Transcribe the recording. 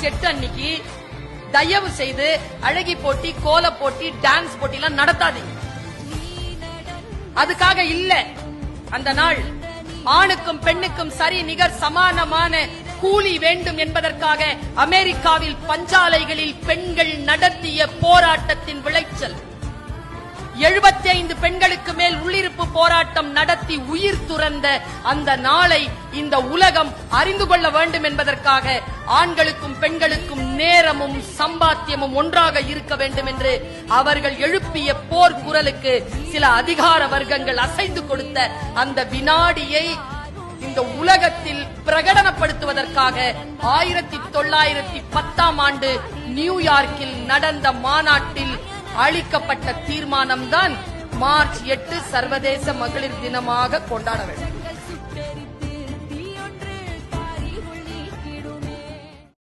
March 8 அன்னைக்கு தயவு செய்து அழகி போட்டி, கோல போட்டி, டான்ஸ் போட்டி எல்லாம் நடத்தாதீங்க. அதுக்காக இல்ல அந்த நாள். ஆணுக்கும் பெண்ணுக்கும் சரி நிகர் சமானமான கூலி வேண்டும் என்பதற்காக அமெரிக்காவில் பஞ்சாலைகளில் பெண்கள் நடத்திய போராட்டத்தின் விளைச்சல். 75 பெண்களுக்கு மேல் உள்ளிருப்பு போராட்டம் நடத்தி உயிர் துறந்த அந்த நாளை இந்த உலகம் அறிந்து கொள்ள வேண்டும் என்பதற்காக ஆண்களுக்கும் பெண்களுக்கும் நேரமும் சம்பாத்தியமும் ஒன்றாக இருக்க வேண்டும் என்று அவர்கள் எழுப்பிய போர் குரலுக்கு சில அதிகார வர்க்கங்கள் அசைந்து கொடுத்த அந்த வினாடியை இந்த உலகத்தில் பிரகடனப்படுத்துவதற்காக 1910ஆம் ஆண்டு நியூயார்க்கில் நடந்த மாநாட்டில் அளிக்கப்பட்ட தீர்மானம்தான் மார்ச் 8 சர்வதேச மகளிர் தினமாக கொண்டாட வேண்டும்.